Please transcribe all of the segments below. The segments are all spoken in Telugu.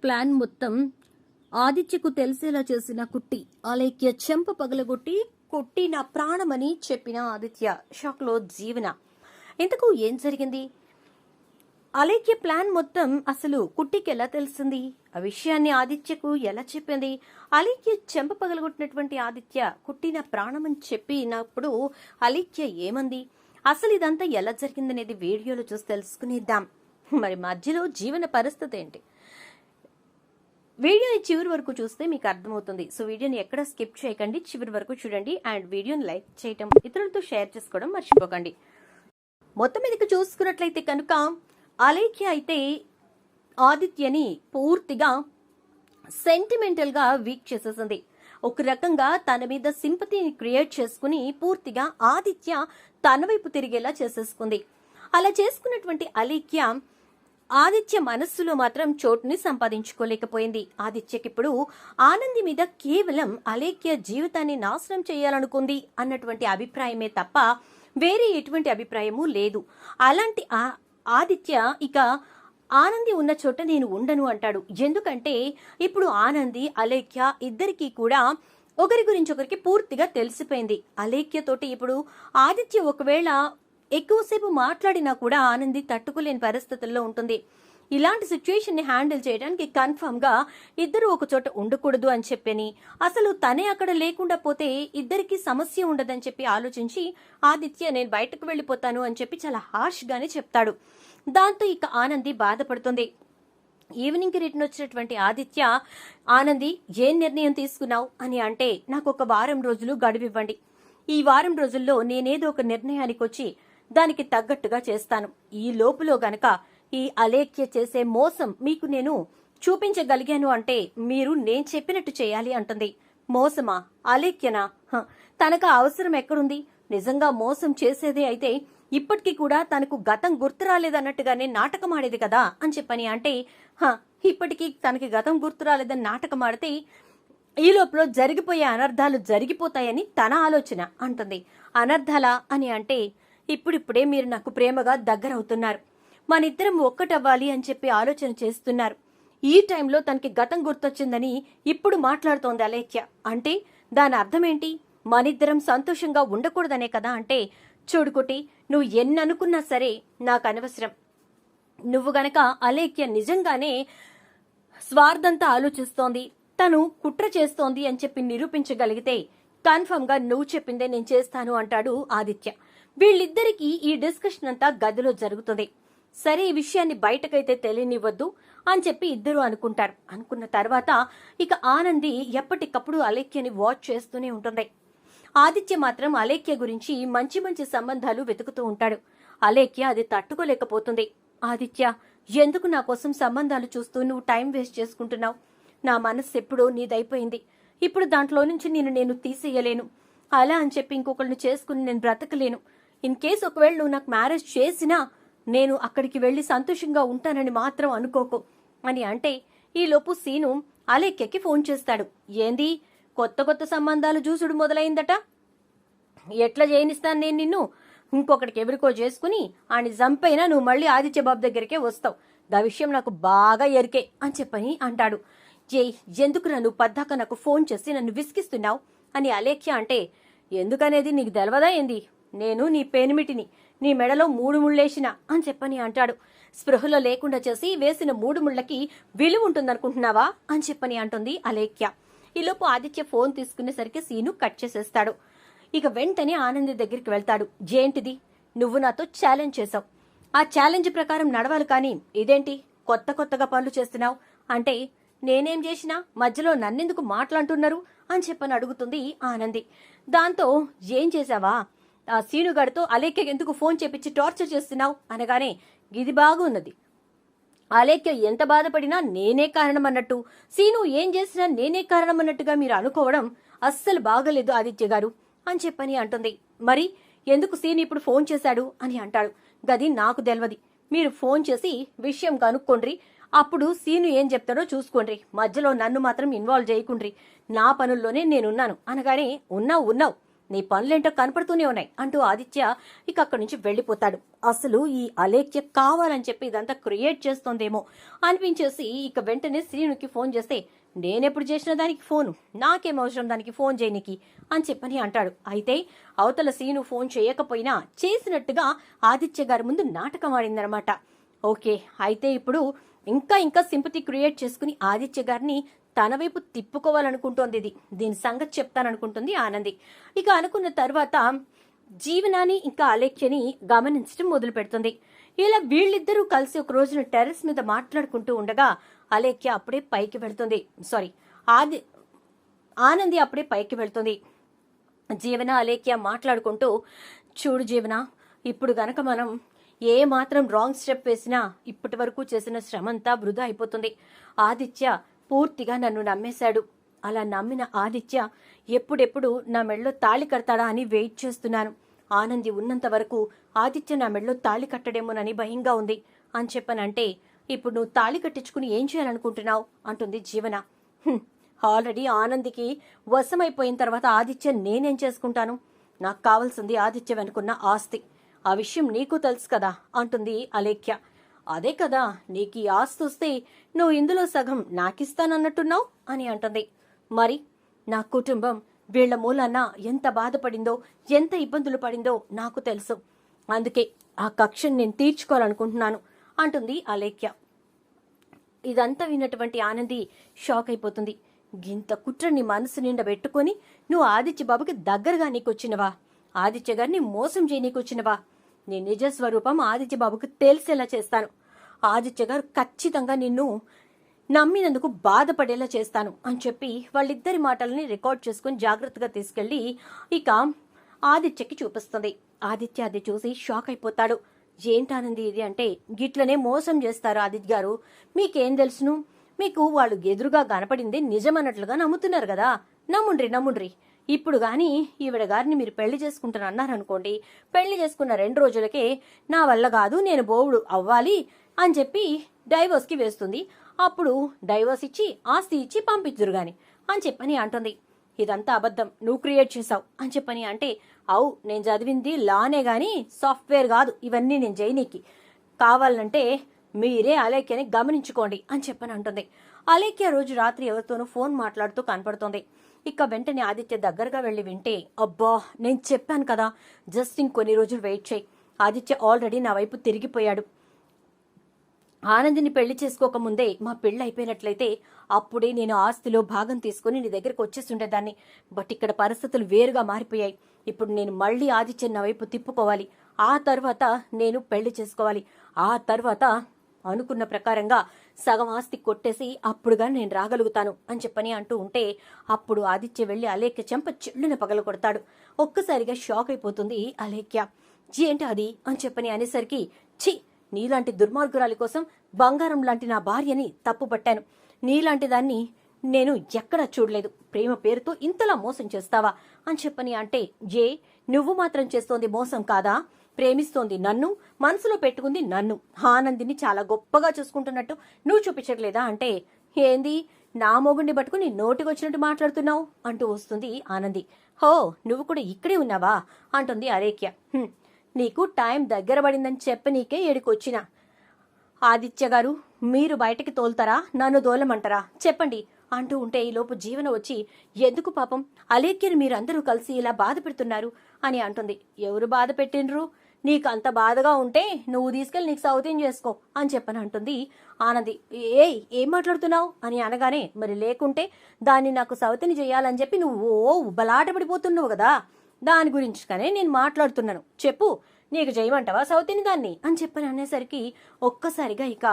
ప్లాన్ మొత్తం ఆదిత్యకు తెలిసేలా చేసిన కుట్టి అలేఖ్య చెంప పగలగొట్టి కుట్టి నా ప్రాణమని చెప్పిన ఆదిత్య షాక్లో జీవన. ఇంతకు ఏం జరిగింది? అలేఖ్య ప్లాన్ మొత్తం అసలు కుట్టికి ఎలా తెలిసింది? ఆ విషయాన్ని ఆదిత్యకు ఎలా చెప్పింది? అలేఖ్య చెంప పగలగొట్టినటువంటి ఆదిత్య కుట్టి నా ప్రాణమని చెప్పినప్పుడు అలేఖ్య ఏమంది? అసలు ఇదంతా ఎలా జరిగిందనేది వీడియోలో చూసి తెలుసుకునేద్దాం. మరి మధ్యలో జీవన పరిస్థితి ఏంటి? వీడియోని చివరి వరకు చూస్తే మీకు అర్థమవుతుంది. సో వీడియోని ఎక్కడ స్కిప్ చేయకండి, చివరి వరకు చూడండి. అండ్ వీడియోని లైక్ చేయటం, ఇతరులతో షేర్ చేసుకోవడం మర్చిపోకండి. మొత్తం మీదకి చూసుకున్నట్లయితే కనుక అలేఖ్య అయితే ఆదిత్యని పూర్తిగా సెంటిమెంటల్ గా వీక్ చేసేసింది. ఒక రకంగా తన మీద సింపతిని క్రియేట్ చేసుకుని పూర్తిగా ఆదిత్య తన వైపు తిరిగేలా చేసేసుకుంది. అలా చేసుకున్నటువంటి అలేఖ్య ఆదిత్య మనస్సులో మాత్రం చోటుని సంపాదించుకోలేకపోయింది. ఆదిత్యకిప్పుడు ఆనంది మీద కేవలం అలేఖ్య జీవితాన్ని నాశనం చేయాలనుకుంది అన్నటువంటి అభిప్రాయమే తప్ప వేరే ఎటువంటి అభిప్రాయము లేదు. అలాంటి ఆదిత్య ఇక ఆనంది ఉన్న చోట నేను ఉండను అంటాడు. ఎందుకంటే ఇప్పుడు ఆనంది అలేఖ్య ఇద్దరికీ కూడా ఒకరి గురించి ఒకరికి పూర్తిగా తెలిసిపోయింది. అలేఖ్యతోటి ఇప్పుడు ఆదిత్య ఒకవేళ ఎక్కువసేపు మాట్లాడినా కూడా ఆనంది తట్టుకోలేని పరిస్థితుల్లో ఉంటుంది. ఇలాంటి సిచ్యుయేషన్ ని హ్యాండిల్ చేయడానికి కన్ఫర్మ్ గా ఇద్దరు ఒక చోట ఉండకూడదు అని చెప్పని, అసలు తనే అక్కడ లేకుండా పోతే ఇద్దరికి సమస్య ఉండదని చెప్పి ఆలోచించి ఆదిత్య నేను బయటకు వెళ్లిపోతాను అని చెప్పి చాలా హార్ష్ గానే చెప్తాడు. దాంతో ఇక ఆనంది బాధపడుతుంది. ఈవినింగ్ కి రిటర్న్ వచ్చినటువంటి ఆదిత్య ఆనంది ఏం నిర్ణయం తీసుకున్నావు అని అంటే, నాకు ఒక వారం రోజులు గడువివ్వండి. ఈ వారం రోజుల్లో నేనేదో ఒక నిర్ణయానికి వచ్చి దానికి తగ్గట్టుగా చేస్తాను. ఈ లోపులో గనక ఈ అలేఖ్య చేసే మోసం మీకు నేను చూపించగలిగాను అంటే మీరు నేను చెప్పినట్టు చేయాలి అంటుంది. మోసమా? అలేఖ్యనా? తనకు అవసరం ఎక్కడుంది? నిజంగా మోసం చేసేదే అయితే ఇప్పటికీ కూడా తనకు గతం గుర్తు రాలేదన్నట్టుగానే నాటకం ఆడేది కదా అని చెప్పని అంటే, ఇప్పటికీ తనకి గతం గుర్తు రాలేదని నాటకం ఆడితే ఈ లోపల జరిగిపోయే అనర్థాలు జరిగిపోతాయని తన ఆలోచన అంటుంది. అనర్థాలా అని అంటే, ఇప్పుడిప్పుడే మీరు నాకు ప్రేమగా దగ్గరవుతున్నారు, మనిద్దరం ఒక్కటవ్వాలి అని చెప్పి ఆలోచన చేస్తున్నారు. ఈ టైంలో తనకి గతం గుర్తొచ్చిందని ఇప్పుడు మాట్లాడుతోంది అలేఖ్య. అంటే దాని అర్థమేంటి? మనిద్దరం సంతోషంగా ఉండకూడదనే కదా అంటే, చూడుకుటి నువ్వు ఎన్ననుకున్నా సరే నాకు అనవసరం. నువ్వు గనక అలేఖ్య నిజంగానే స్వార్థంతో ఆలోచిస్తోంది, తను కుట్ర చేస్తోంది అని చెప్పి నిరూపించగలిగితే కన్ఫర్మ్ గా నువ్వు చెప్పిందే నేను చేస్తాను అంటాడు ఆదిత్య. వీళ్ళిద్దరికీ ఈ డిస్కషన్ అంతా గదిలో జరుగుతుంది. సరే ఈ విషయాన్ని బయటకైతే తెలియనివ్వద్దు అని చెప్పి ఇద్దరు అనుకుంటారు. అనుకున్న తర్వాత ఇక ఆనంది ఎప్పటికప్పుడు అలేఖ్యని వాచ్ చేస్తూనే ఉంటుంది. ఆదిత్య మాత్రం అలేఖ్య గురించి మంచి మంచి సంబంధాలు వెతుకుతూ ఉంటాడు. అలేఖ్య అది తట్టుకోలేకపోతుంది. ఆదిత్య, ఎందుకు నా కోసం సంబంధాలు చూస్తూ నువ్వు టైం వేస్ట్ చేసుకుంటున్నావు? నా మనస్సు ఎప్పుడో నీదైపోయింది. ఇప్పుడు దాంట్లో నుంచి నేను తీసేయలేను. అలా అని చెప్పి ఇంకొకరిని చేసుకుని నేను బ్రతకలేను. ఇన్ కేసు ఒకవేళ నువ్వు నాకు మ్యారేజ్ చేసినా నేను అక్కడికి వెళ్లి సంతోషంగా ఉంటానని మాత్రం అనుకోకు అని అంటే, ఈలోపు సీను అలేఖ్యకి ఫోన్ చేస్తాడు. ఏంది కొత్త కొత్త సంబంధాలు చూసుడు మొదలైందట? ఎట్లా చేయనిస్తాను నేను నిన్ను? ఇంకొకటికి ఎవరికో చేసుకుని ఆని చంపైనా నువ్వు మళ్ళీ ఆదిత్య బాబు దగ్గరికే వస్తావు. దా విషయం నాకు బాగా ఎరికే అని చెప్పని అంటాడు. ఎందుకురా నువ్వు పద్దాక నాకు ఫోన్ చేసి నన్ను విసిగిస్తున్నావు అని అలేఖ్య అంటే, ఎందుకనేది నీకు తెలవదా ఏంది? నేను నీ పేనిమిటిని, నీ మెడలో 3 ముళ్ళేసిన అని చెప్పని అంటాడు. స్పృహలో లేకుండా చేసి వేసిన 3 ముళ్ళకి విలువ ఉంటుందనుకుంటున్నావా అని చెప్పని అంటుంది అలేఖ్య. ఈలోపు ఆదిత్య ఫోన్ తీసుకునేసరికి సీను కట్ చేసేస్తాడు. ఇక వెంటనే ఆనంది దగ్గరికి వెళ్తాడు. ఏంటిది? నువ్వు నాతో ఛాలెంజ్ చేశావు, ఆ ఛాలెంజ్ ప్రకారం నడవాలి, కానీ ఇదేంటి కొత్తగా పనులు చేస్తున్నావు అంటే, నేనేం చేసినా మధ్యలో నన్నెందుకు మాట్లాడుతున్నారు అని చెప్పని అడుగుతుంది ఆనంది. దాంతో ఏం చేశావా? ఆ సీనుగాడితో అలేఖ్య ఎందుకు ఫోన్ చేపించి టార్చర్ చేస్తున్నావు అనగానే, ఇది బాగున్నది, అలేఖ్య ఎంత బాధపడినా నేనే కారణం అన్నట్టు, సీను ఏం చేసినా నేనే కారణం అన్నట్టుగా మీరు అనుకోవడం అస్సలు బాగలేదు ఆదిత్య గారు అని చెప్పని అంటుంది. మరి ఎందుకు సీను ఇప్పుడు ఫోన్ చేశాడు అని అంటాడు. గది నాకు తెలియదు, మీరు ఫోన్ చేసి విషయం కనుక్కోండ్రి, అప్పుడు సీను ఏం చెప్తాడో చూసుకోండి, మధ్యలో నన్ను మాత్రం ఇన్వాల్వ్ చేయకుండ్రి, నా పనుల్లోనే నేనున్నాను అనగానే, ఉన్నావు నీ పనులేంటో కనపడుతూనే ఉన్నాయి అంటూ ఆదిత్య ఇక అక్కడి నుంచి వెళ్ళిపోతాడు. అసలు ఈ అలేఖ్య కావాలని చెప్పి ఇదంతా క్రియేట్ చేస్తోందేమో అనిపించేసి ఇక వెంటనే శ్రీనుకి ఫోన్ చేస్తే, నేనెప్పుడు చేసిన దానికి ఫోను, నాకేం అవసరం దానికి ఫోన్ చేయనికి అని చెప్పని అంటాడు. అయితే అవతల శ్రీను ఫోన్ చేయకపోయినా చేసినట్టుగా ఆదిత్య గారి ముందు నాటకం ఆడిందనమాట. ఓకే, అయితే ఇప్పుడు ఇంకా సింపతి క్రియేట్ చేసుకుని ఆదిత్య గారిని తన వైపు తిప్పుకోవాలనుకుంటోంది. దీని సంగతి చెప్తాననుకుంటుంది ఆనంది. ఇక అనుకున్న తర్వాత జీవనాన్ని ఇంకా అలేఖ్యని గమనించడం మొదలు పెడుతుంది. ఇలా వీళ్ళిద్దరూ కలిసి ఒక రోజున టెర్రస్ మీద మాట్లాడుకుంటూ ఉండగా అలేఖ్య అప్పుడే పైకి వెళ్తుంది. ఆనంది అప్పుడే పైకి వెళ్తుంది. జీవన అలేఖ్య మాట్లాడుకుంటూ, చూడు జీవన, ఇప్పుడు గనక మనం ఏ మాత్రం రాంగ్ స్టెప్ వేసినా ఇప్పటి వరకు చేసిన శ్రమంతా వృధా అయిపోతుంది. ఆదిత్య పూర్తిగా నన్ను నమ్మేశాడు. అలా నమ్మిన ఆదిత్య ఎప్పుడెప్పుడు నా మెడలో తాళి కడతాడా అని వెయిట్ చేస్తున్నాను. ఆనంది ఉన్నంత వరకు ఆదిత్య నా మెడలో తాళి కట్టడేమోనని భయంగా ఉంది అని చెప్పనంటే, ఇప్పుడు నువ్వు తాళి కట్టించుకుని ఏం చేయాలనుకుంటున్నావు అంటుంది జీవన. ఆల్రెడీ ఆనందికి వశమైపోయిన తర్వాత ఆదిత్య నేనేం చేసుకుంటాను? నాకు కావాల్సింది ఆదిత్య వెనుకున్న ఆస్తి. ఆ విషయం నీకు తెలుసు కదా అంటుంది అలేఖ్య. అదే కదా, నీకు ఈ ఆస్తి వస్తే నువ్వు ఇందులో సగం నాకిస్తానన్నట్టున్నావు అని అంటుంది. మరి నా కుటుంబం వీళ్ల మూలాన ఎంత బాధపడిందో, ఎంత ఇబ్బందులు పడిందో నాకు తెలుసు. అందుకే ఆ కక్షను నేను తీర్చుకోవాలనుకుంటున్నాను అంటుంది అలేఖ్య. ఇదంతా విన్నటువంటి ఆనంది షాక్ అయిపోతుంది. గింత కుట్రని మనసు నిండా పెట్టుకొని నువ్వు ఆదిత్య బాబుకి దగ్గరగా నీకొచ్చినవా? ఆదిత్య గారిని మోసం చేయనీకొచ్చినవా? నీ నిజ స్వరూపం ఆదిత్య బాబుకి తెలిసేలా చేస్తాను. ఆదిత్య గారు ఖచ్చితంగా నిన్ను నమ్మినందుకు బాధపడేలా చేస్తాను అని చెప్పి వాళ్ళిద్దరి మాటలని రికార్డ్ చేసుకుని జాగ్రత్తగా తీసుకెళ్లి ఇక ఆదిత్యకి చూపిస్తుంది. ఆదిత్య అది చూసి షాక్ అయిపోతాడు. ఏంటానంది ఇది అంటే, గిట్లనే మోసం చేస్తారు ఆదిత్య గారు, మీకేం తెలుసును? మీకు వాళ్ళు ఎదురుగా కనపడింది నిజమన్నట్లుగా నమ్ముతున్నారు కదా. నమ్ముండ్రి. ఇప్పుడు గాని ఈవిడ గారిని మీరు పెళ్లి చేసుకుంటానన్నారనుకోండి, పెళ్లి చేసుకున్న 2 రోజులకే నా వల్ల కాదు, నేను బోవుడు అవ్వాలి అని చెప్పి డైవర్స్కి వేస్తుంది. అప్పుడు డైవర్స్ ఇచ్చి ఆస్తి ఇచ్చి పంపించురు గాని అని చెప్పని అంటుంది. ఇదంతా అబద్ధం, నువ్వు క్రియేట్ చేసావు అని చెప్పని అంటే, అవు నేను చదివింది లానే గాని సాఫ్ట్వేర్ కాదు, ఇవన్నీ నేను జైనీకి, కావాలంటే మీరే అలేఖ్యని గమనించుకోండి అని చెప్పని అంటుంది. అలేఖ్య రోజు రాత్రి ఎవరితోనూ ఫోన్ మాట్లాడుతూ కనపడుతోంది. ఇక వెంటనే ఆదిత్య దగ్గరగా వెళ్లి వింటే, అబ్బా నేను చెప్పాను కదా, జస్ట్ ఇంకొన్ని రోజులు వెయిట్ చేయి, ఆదిత్య ఆల్రెడీ నా వైపు తిరిగిపోయాడు. ఆనందిని పెళ్లి చేసుకోకముందే మా పెళ్లి అయిపోయినట్లయితే అప్పుడే నేను ఆస్తిలో భాగం తీసుకుని నీ దగ్గరకు వచ్చేస్తుండేదాన్ని. బట్ ఇక్కడ పరిస్థితులు వేరుగా మారిపోయాయి. ఇప్పుడు నేను మళ్ళీ ఆదిత్య నా వైపు తిప్పుకోవాలి, ఆ తర్వాత నేను పెళ్లి చేసుకోవాలి, ఆ తర్వాత అనుకున్న ప్రకారంగా సగం ఆస్తి కొట్టేసి అప్పుడుగా నేను రాగలుగుతాను అని చెప్పని అంటూ ఉంటే, అప్పుడు ఆదిత్య వెళ్లి అలేఖ్య చెంప చెల్లున పగల కొడతాడు. ఒక్కసారిగా షాక్ అయిపోతుంది అలేఖ్య. ఏంటి అది అని చెప్పని అనేసరికి, ఛీ, నీలాంటి దుర్మార్గురాలి కోసం బంగారం లాంటి నా భార్యని తప్పుపట్టాను. నీలాంటి దాన్ని నేను ఎక్కడా చూడలేదు. ప్రేమ పేరుతో ఇంతలా మోసం చేస్తావా అని చెప్పని అంటే, నువ్వు మాత్రం చేస్తోంది మోసం కాదా? ప్రేమిస్తోంది నన్ను, మనసులో పెట్టుకుంది నన్ను, ఆనందిని చాలా గొప్పగా చూసుకుంటున్నట్టు నువ్వు చూపించట్లేదా అంటే, ఏంది నా మొగుడిని పట్టుకుని నోటికొచ్చినట్టు మాట్లాడుతున్నావు అంటూ వస్తుంది ఆనంది. హో, నువ్వు కూడా ఇక్కడే ఉన్నావా అంటుంది అలేఖ్య. నీకు టైం దగ్గర పడిందని చెప్ప నీకే ఏడుకొచ్చిన. ఆదిత్య గారు, మీరు బయటకి తోలుతారా, నన్ను దోలమంటారా చెప్పండి అంటూ ఉంటే, ఈలోపు జీవన వచ్చి, ఎందుకు పాపం అలేఖ్యను మీరందరూ కలిసి ఇలా బాధ పెడుతున్నారు అని అంటుంది. ఎవరు బాధ పెట్టినరు? నీకు అంత బాధగా ఉంటే నువ్వు తీసుకెళ్ళి నీకు సౌతిని చేసుకో అని చెప్పని అంటుంది ఆనంది. ఏం మాట్లాడుతున్నావు అని అనగానే, మరి లేకుంటే దాన్ని నాకు సౌతిని చేయాలని చెప్పి నువ్వు బలాట పడిపోతున్నావు కదా, దాని గురించి కానీ నేను మాట్లాడుతున్నాను, చెప్పు, నీకు చేయమంటావా సౌతిని దాన్ని అని చెప్పని అనేసరికి ఒక్కసారిగా ఇక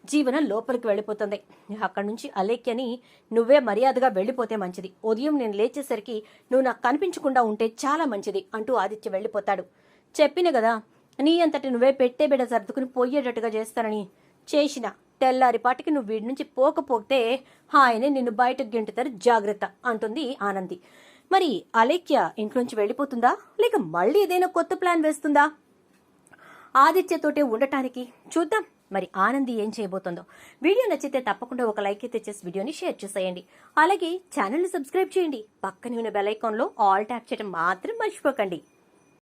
జీవన లోపలికి వెళ్ళిపోతుంది. అక్కడి నుంచి అలేఖ్యని, నువ్వే మర్యాదగా వెళ్ళిపోతే మంచిది, ఉదయం నేను లేచేసరికి నువ్వు నాకు కనిపించకుండా ఉంటే చాలా మంచిది అంటూ ఆదిత్య వెళ్ళిపోతాడు. చెప్పిన కదా, నీ అంతటి నువ్వే పెట్టే బిడ్డ సర్దుకుని పోయేటట్టుగా చేస్తానని. చేసిన తెల్లారిపాటికి నువ్వు వీడి నుంచి పోకపోతే ఆయనే నిన్ను బయటకు గెంటుతారు, జాగ్రత్త అంటుంది ఆనంది. మరి అలేఖ్య ఇంట్లోంచి వెళ్ళిపోతుందా, లేక మళ్ళీ ఏదైనా కొత్త ప్లాన్ వేస్తుందా ఆదిత్యతోటే ఉండటానికి? చూద్దాం. మరి ఆనంది ఏం చేయబోతుందో. వీడియో నచ్చితే తప్పకుండా ఒక లైక్ అయితే చేసి వీడియోని షేర్ చేసేయండి. అలాగే ఛానల్ని సబ్స్క్రైబ్ చేయండి. పక్కనే ఉన్న బెల్ ఐకాన్లో ఆల్ ట్యాప్ చేయడం మాత్రం మర్చిపోకండి.